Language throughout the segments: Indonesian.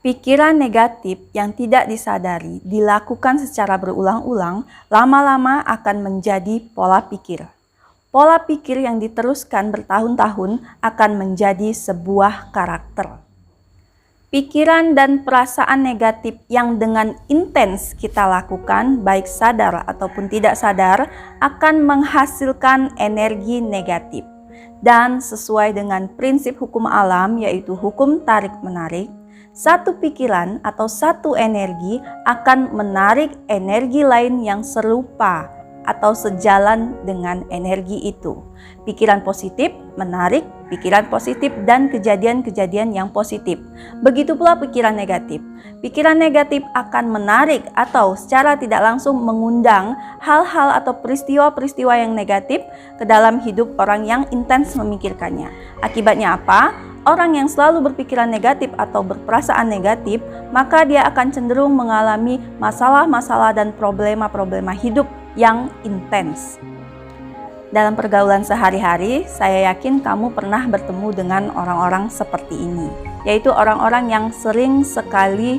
Pikiran negatif yang tidak disadari dilakukan secara berulang-ulang, lama-lama akan menjadi pola pikir. Pola pikir yang diteruskan bertahun-tahun akan menjadi sebuah karakter. Pikiran dan perasaan negatif yang dengan intens kita lakukan, baik sadar ataupun tidak sadar, akan menghasilkan energi negatif. Dan sesuai dengan prinsip hukum alam, yaitu hukum tarik-menarik, satu pikiran atau satu energi akan menarik energi lain yang serupa atau sejalan dengan energi itu. Pikiran positif menarik pikiran positif dan kejadian-kejadian yang positif. Begitu pula pikiran negatif. Pikiran negatif akan menarik atau secara tidak langsung mengundang hal-hal atau peristiwa-peristiwa yang negatif ke dalam hidup orang yang intens memikirkannya. Akibatnya apa? Orang yang selalu berpikiran negatif atau berperasaan negatif, maka dia akan cenderung mengalami masalah-masalah dan problema-problema hidup yang intens. Dalam pergaulan sehari-hari, saya yakin kamu pernah bertemu dengan orang-orang seperti ini, yaitu orang-orang yang sering sekali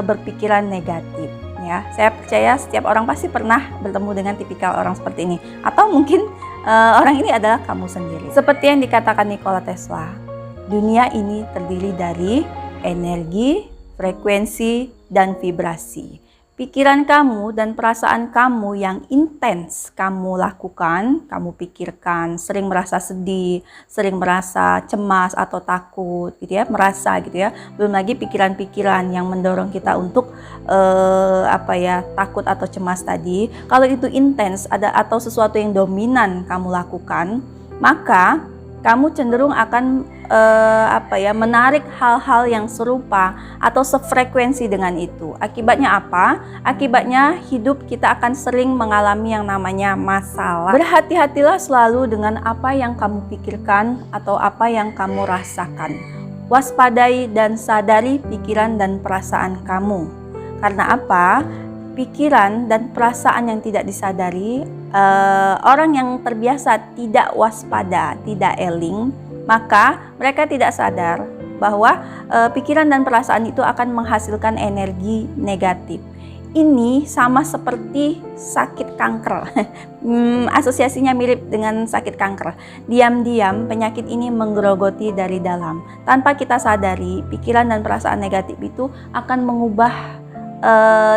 berpikiran negatif. Ya, saya percaya setiap orang pasti pernah bertemu dengan tipikal orang seperti ini, atau mungkin orang ini adalah kamu sendiri. Seperti yang dikatakan Nikola Tesla, dunia ini terdiri dari energi, frekuensi, dan vibrasi. Pikiran kamu dan perasaan kamu yang intens kamu lakukan, kamu pikirkan, sering merasa sedih, sering merasa cemas atau takut, gitu ya, merasa gitu ya. Belum lagi pikiran-pikiran yang mendorong kita untuk takut atau cemas tadi. Kalau itu intens atau sesuatu yang dominan kamu lakukan, maka kamu cenderung akan menarik hal-hal yang serupa atau sefrekuensi dengan itu. Akibatnya apa? Akibatnya hidup kita akan sering mengalami yang namanya masalah. Berhati-hatilah selalu dengan apa yang kamu pikirkan atau apa yang kamu rasakan. Waspadai dan sadari pikiran dan perasaan kamu. Karena apa? Pikiran dan perasaan yang tidak disadari, orang yang terbiasa tidak waspada, tidak eling, maka mereka tidak sadar bahwa pikiran dan perasaan itu akan menghasilkan energi negatif. Ini sama seperti sakit kanker. Asosiasinya mirip dengan sakit kanker. Diam-diam penyakit ini menggerogoti dari dalam. Tanpa kita sadari, pikiran dan perasaan negatif itu akan mengubah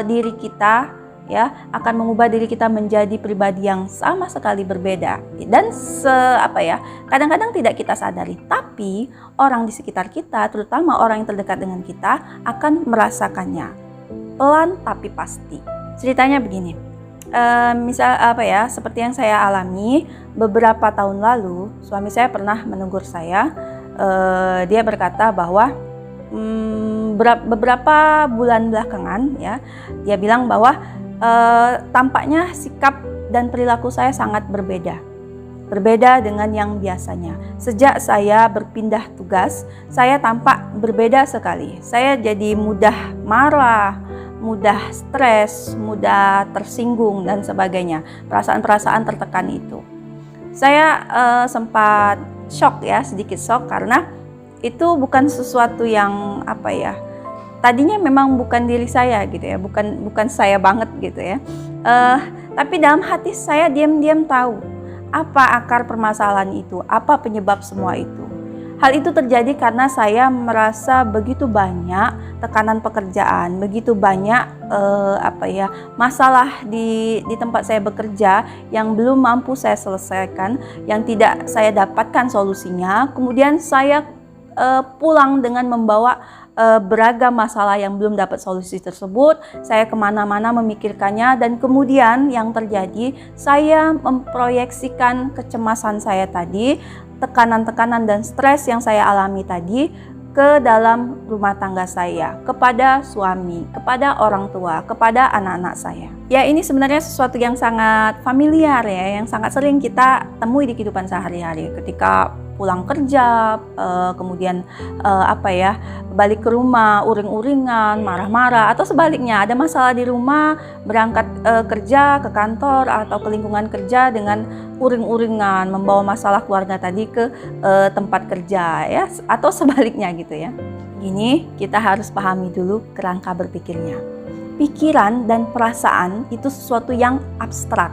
diri kita, ya, akan mengubah diri kita menjadi pribadi yang sama sekali berbeda dan kadang-kadang tidak kita sadari, tapi orang di sekitar kita, terutama orang yang terdekat dengan kita, akan merasakannya pelan tapi pasti. Ceritanya begini, seperti yang saya alami beberapa tahun lalu, suami saya pernah menegur saya. Dia berkata bahwa beberapa bulan belakangan, ya, dia bilang bahwa tampaknya sikap dan perilaku saya sangat berbeda dengan yang biasanya. Sejak saya berpindah tugas, saya tampak berbeda sekali. Saya jadi mudah marah, mudah stres, mudah tersinggung dan sebagainya. Perasaan-perasaan tertekan itu. Saya sempat shock, ya, sedikit shock, karena itu bukan sesuatu yang tadinya memang bukan diri saya gitu ya, bukan saya banget gitu ya. Tapi dalam hati saya diam-diam tahu apa akar permasalahan itu, apa penyebab semua itu. Hal itu terjadi karena saya merasa begitu banyak tekanan pekerjaan, begitu banyak masalah di tempat saya bekerja yang belum mampu saya selesaikan, yang tidak saya dapatkan solusinya. Kemudian saya pulang dengan membawa beragam masalah yang belum dapat solusi tersebut. Saya kemana-mana memikirkannya, dan kemudian yang terjadi, saya memproyeksikan kecemasan saya tadi, tekanan-tekanan dan stres yang saya alami tadi ke dalam rumah tangga saya, kepada suami, kepada orang tua, kepada anak-anak saya. Ya, ini sebenarnya sesuatu yang sangat familiar, ya, yang sangat sering kita temui di kehidupan sehari-hari. Ketika pulang kerja, kemudian balik ke rumah uring-uringan, marah-marah, atau sebaliknya ada masalah di rumah, berangkat kerja ke kantor atau ke lingkungan kerja dengan uring-uringan, membawa masalah keluarga tadi ke tempat kerja, ya, atau sebaliknya gitu ya. Gini, kita harus pahami dulu kerangka berpikirnya. Pikiran dan perasaan itu sesuatu yang abstrak.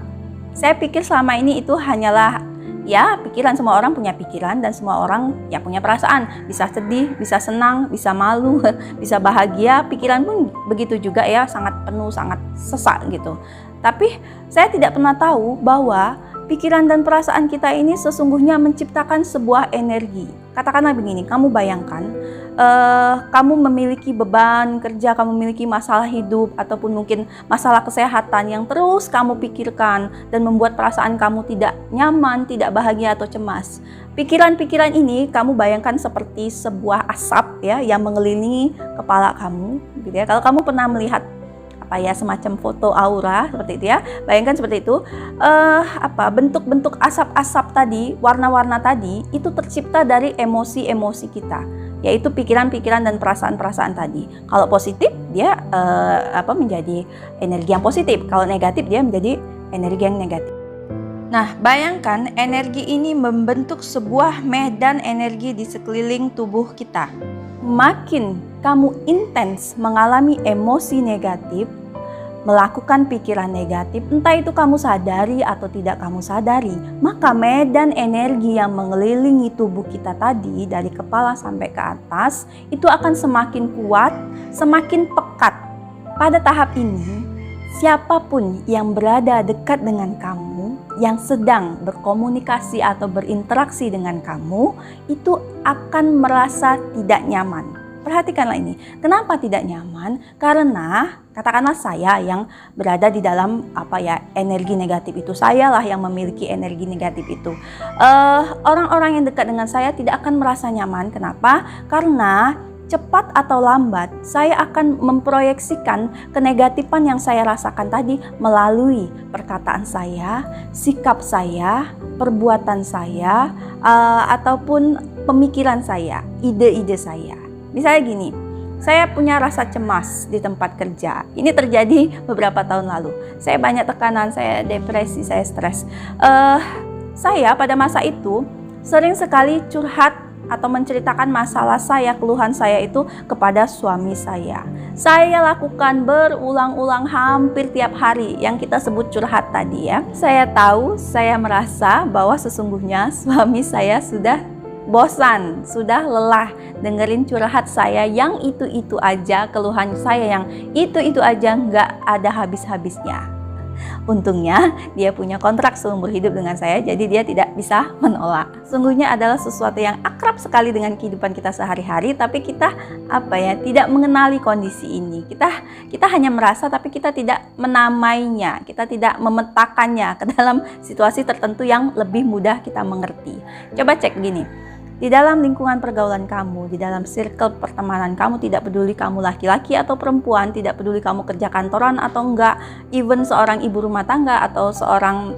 Saya pikir selama ini itu hanyalah ya pikiran, semua orang punya pikiran dan semua orang ya punya perasaan. Bisa sedih, bisa senang, bisa malu, bisa bahagia. Pikiran pun begitu juga ya, sangat penuh, sangat sesak gitu. Tapi saya tidak pernah tahu bahwa pikiran dan perasaan kita ini sesungguhnya menciptakan sebuah energi. Katakanlah begini, kamu bayangkan kamu memiliki beban kerja, kamu memiliki masalah hidup, ataupun mungkin masalah kesehatan yang terus kamu pikirkan dan membuat perasaan kamu tidak nyaman, tidak bahagia atau cemas. Pikiran-pikiran ini kamu bayangkan seperti sebuah asap ya yang mengelilingi kepala kamu, gitu ya. Kalau kamu pernah melihat semacam foto aura seperti itu ya, bayangkan seperti itu. Bentuk-bentuk asap-asap tadi, warna-warna tadi itu tercipta dari emosi-emosi kita, yaitu pikiran-pikiran dan perasaan-perasaan tadi. Kalau positif dia menjadi energi yang positif, kalau negatif dia menjadi energi yang negatif. Nah, bayangkan energi ini membentuk sebuah medan energi di sekeliling tubuh kita. Makin kamu intens mengalami emosi negatif, melakukan pikiran negatif, entah itu kamu sadari atau tidak kamu sadari, maka medan energi yang mengelilingi tubuh kita tadi dari kepala sampai ke atas itu akan semakin kuat, semakin pekat. Pada tahap ini, siapapun yang berada dekat dengan kamu, yang sedang berkomunikasi atau berinteraksi dengan kamu, itu akan merasa tidak nyaman. Perhatikanlah ini. Kenapa tidak nyaman? Karena katakanlah saya yang berada di dalam energi negatif itu. Sayalah yang memiliki energi negatif itu. Orang-orang yang dekat dengan saya tidak akan merasa nyaman. Kenapa? Karena cepat atau lambat saya akan memproyeksikan kenegatifan yang saya rasakan tadi melalui perkataan saya, sikap saya, perbuatan saya, ataupun pemikiran saya, ide-ide saya. Misalnya gini, saya punya rasa cemas di tempat kerja. Ini terjadi beberapa tahun lalu. Saya banyak tekanan, saya depresi, saya stres. Saya pada masa itu sering sekali curhat atau menceritakan masalah saya, keluhan saya itu kepada suami saya. Saya lakukan berulang-ulang hampir tiap hari yang kita sebut curhat tadi ya. Saya tahu, saya merasa bahwa sesungguhnya suami saya sudah bosan, sudah lelah dengerin curhat saya yang itu-itu aja, keluhan saya yang itu-itu aja, nggak ada habis-habisnya. Untungnya dia punya kontrak seumur hidup dengan saya, jadi dia tidak bisa menolak. Sungguhnya adalah sesuatu yang akrab sekali dengan kehidupan kita sehari-hari, tapi kita tidak mengenali kondisi ini. Kita hanya merasa, tapi kita tidak menamainya, kita tidak memetakannya ke dalam situasi tertentu yang lebih mudah kita mengerti. Coba cek gini. Di dalam lingkungan pergaulan kamu, di dalam circle pertemanan kamu, tidak peduli kamu laki-laki atau perempuan, tidak peduli kamu kerja kantoran atau enggak, even seorang ibu rumah tangga atau seorang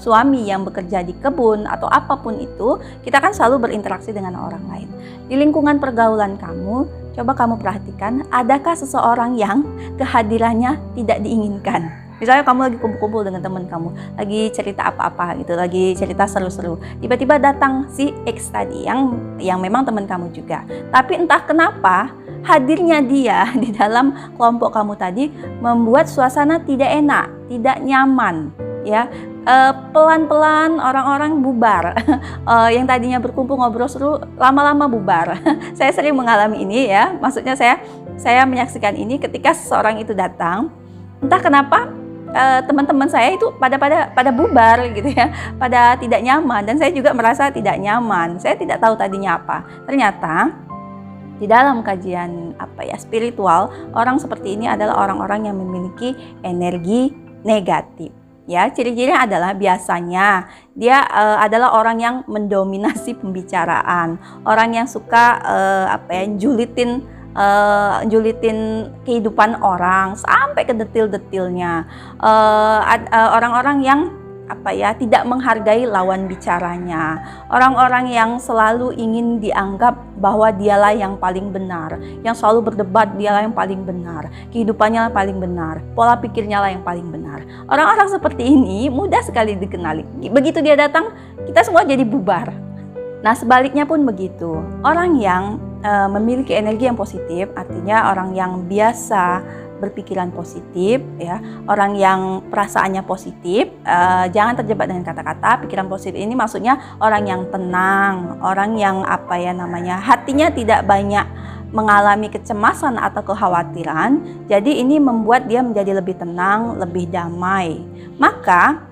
suami yang bekerja di kebun atau apapun itu, kita kan selalu berinteraksi dengan orang lain. Di lingkungan pergaulan kamu, coba kamu perhatikan, adakah seseorang yang kehadirannya tidak diinginkan? Misalnya kamu lagi kumpul-kumpul dengan teman kamu, lagi cerita apa-apa gitu, lagi cerita seru-seru. Tiba-tiba datang si X tadi yang memang teman kamu juga. Tapi entah kenapa hadirnya dia di dalam kelompok kamu tadi membuat suasana tidak enak, tidak nyaman, ya. Pelan-pelan orang-orang bubar. Yang tadinya berkumpul ngobrol seru, lama-lama bubar. Saya sering mengalami ini ya. Maksudnya saya menyaksikan ini ketika seseorang itu datang, entah kenapa teman-teman saya itu pada bubar gitu ya, pada tidak nyaman, dan saya juga merasa tidak nyaman. Saya tidak tahu tadinya apa. Ternyata di dalam kajian spiritual, orang seperti ini adalah orang-orang yang memiliki energi negatif. Ya, ciri-cirinya adalah biasanya dia adalah orang yang mendominasi pembicaraan, orang yang suka julitin kehidupan orang sampai ke detil-detilnya. Orang-orang yang tidak menghargai lawan bicaranya. Orang-orang yang selalu ingin dianggap bahwa dialah yang paling benar, yang selalu berdebat dialah yang paling benar, kehidupannya paling benar, pola pikirnya lah yang paling benar. Orang-orang seperti ini mudah sekali dikenali. Begitu dia datang, kita semua jadi bubar. Nah, sebaliknya pun begitu. Orang yang memiliki energi yang positif, artinya orang yang biasa berpikiran positif, ya, orang yang perasaannya positif. Jangan terjebak dengan kata-kata pikiran positif ini, maksudnya orang yang tenang, orang yang hatinya tidak banyak mengalami kecemasan atau kekhawatiran. Jadi ini membuat dia menjadi lebih tenang, lebih damai. Maka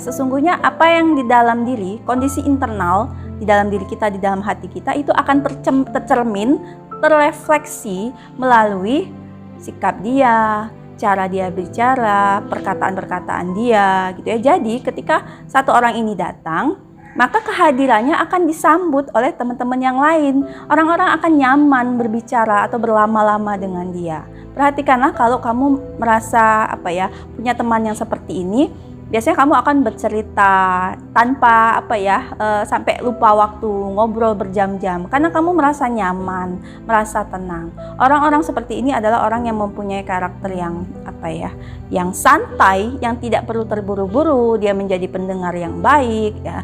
sesungguhnya apa yang di dalam diri, kondisi internal di dalam diri kita, di dalam hati kita itu akan tercermin, terrefleksi melalui sikap dia, cara dia bicara, perkataan-perkataan dia, gitu ya. Jadi ketika satu orang ini datang, maka kehadirannya akan disambut oleh teman-teman yang lain. Orang-orang akan nyaman berbicara atau berlama-lama dengan dia. Perhatikanlah kalau kamu merasa punya teman yang seperti ini, biasanya kamu akan bercerita tanpa sampai lupa waktu, ngobrol berjam-jam karena kamu merasa nyaman, merasa tenang. Orang-orang seperti ini adalah orang yang mempunyai karakter yang santai, yang tidak perlu terburu-buru. Dia menjadi pendengar yang baik, ya.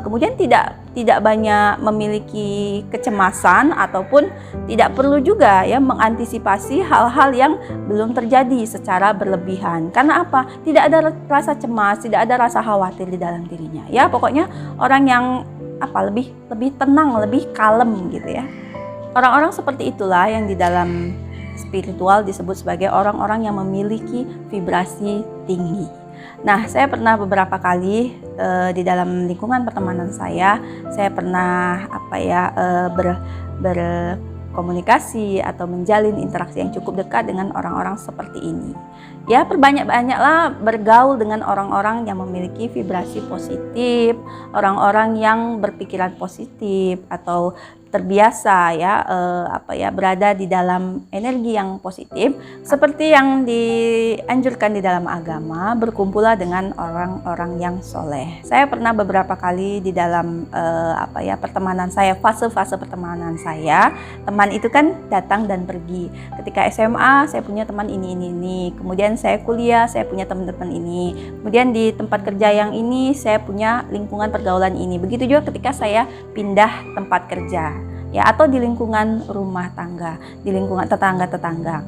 Kemudian tidak banyak memiliki kecemasan ataupun tidak perlu juga ya mengantisipasi hal-hal yang belum terjadi secara berlebihan. Karena apa? Tidak ada rasa cemas, tidak ada rasa khawatir di dalam dirinya. Ya, pokoknya orang yang lebih tenang, lebih kalem gitu ya. Orang-orang seperti itulah yang di dalam spiritual disebut sebagai orang-orang yang memiliki vibrasi tinggi. Nah, saya pernah beberapa kali di dalam lingkungan pertemanan saya pernah berkomunikasi atau menjalin interaksi yang cukup dekat dengan orang-orang seperti ini. Ya, perbanyak-banyaklah bergaul dengan orang-orang yang memiliki vibrasi positif, orang-orang yang berpikiran positif atau terbiasa berada di dalam energi yang positif, seperti yang dianjurkan di dalam agama, berkumpullah dengan orang-orang yang soleh. Saya pernah beberapa kali di dalam pertemanan saya, fase-fase pertemanan saya, teman itu kan datang dan pergi. Ketika SMA saya punya teman ini, kemudian saya kuliah saya punya teman-teman ini, kemudian di tempat kerja yang ini saya punya lingkungan pergaulan ini. Begitu juga ketika saya pindah tempat kerja, ya, atau di lingkungan rumah tangga, di lingkungan tetangga-tetangga.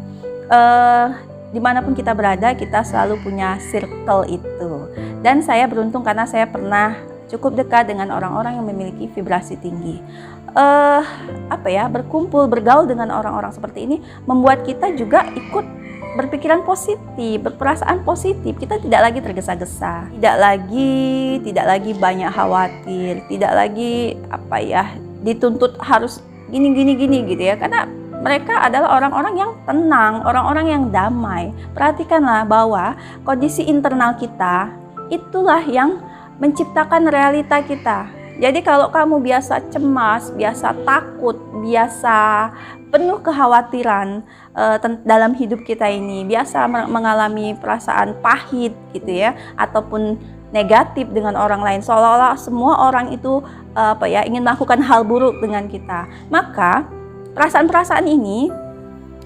Dimanapun kita berada, kita selalu punya circle itu. Dan saya beruntung karena saya pernah cukup dekat dengan orang-orang yang memiliki vibrasi tinggi. Berkumpul, bergaul dengan orang-orang seperti ini membuat kita juga ikut berpikiran positif, berperasaan positif. Kita tidak lagi tergesa-gesa, tidak lagi banyak khawatir, tidak lagi dituntut harus gini gitu ya, karena mereka adalah orang-orang yang tenang, orang-orang yang damai. Perhatikanlah bahwa kondisi internal kita itulah yang menciptakan realita kita. Jadi kalau kamu biasa cemas, biasa takut, biasa penuh kekhawatiran dalam hidup kita ini, biasa mengalami perasaan pahit gitu ya, ataupun negatif dengan orang lain, seolah-olah semua orang itu ingin melakukan hal buruk dengan kita, maka perasaan-perasaan ini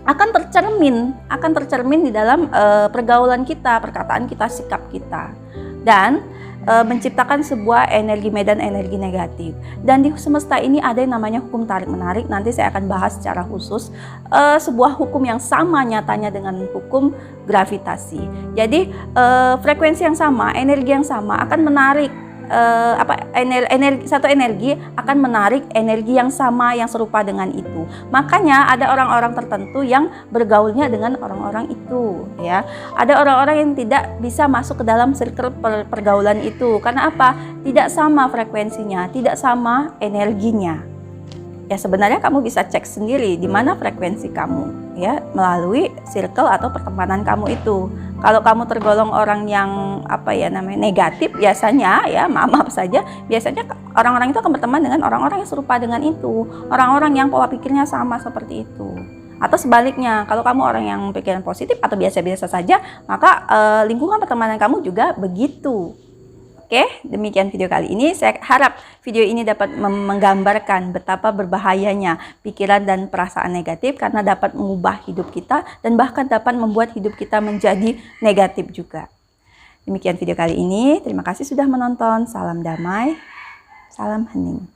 akan tercermin di dalam pergaulan kita, perkataan kita, sikap kita, dan menciptakan sebuah medan energi negatif. Dan di semesta ini ada yang namanya hukum tarik-menarik. Nanti saya akan bahas secara khusus sebuah hukum yang sama nyatanya dengan hukum gravitasi. Jadi frekuensi yang sama, energi yang sama akan menarik satu energi akan menarik energi yang sama, yang serupa dengan itu. Makanya ada orang-orang tertentu yang bergaulnya dengan orang-orang itu, ya. Ada orang-orang yang tidak bisa masuk ke dalam circle pergaulan itu. Karena apa? Tidak sama frekuensinya, tidak sama energinya. Ya, sebenarnya kamu bisa cek sendiri di mana frekuensi kamu, ya, melalui circle atau pertemanan kamu itu. Kalau kamu tergolong orang yang negatif, biasanya ya, maaf saja, biasanya orang-orang itu akan berteman dengan orang-orang yang serupa dengan itu, orang-orang yang pola pikirnya sama seperti itu. Atau sebaliknya, kalau kamu orang yang pikiran positif atau biasa-biasa saja, maka lingkungan pertemanan kamu juga begitu. Oke, demikian video kali ini. Saya harap video ini dapat menggambarkan betapa berbahayanya pikiran dan perasaan negatif, karena dapat mengubah hidup kita dan bahkan dapat membuat hidup kita menjadi negatif juga. Demikian video kali ini. Terima kasih sudah menonton. Salam damai, salam hening.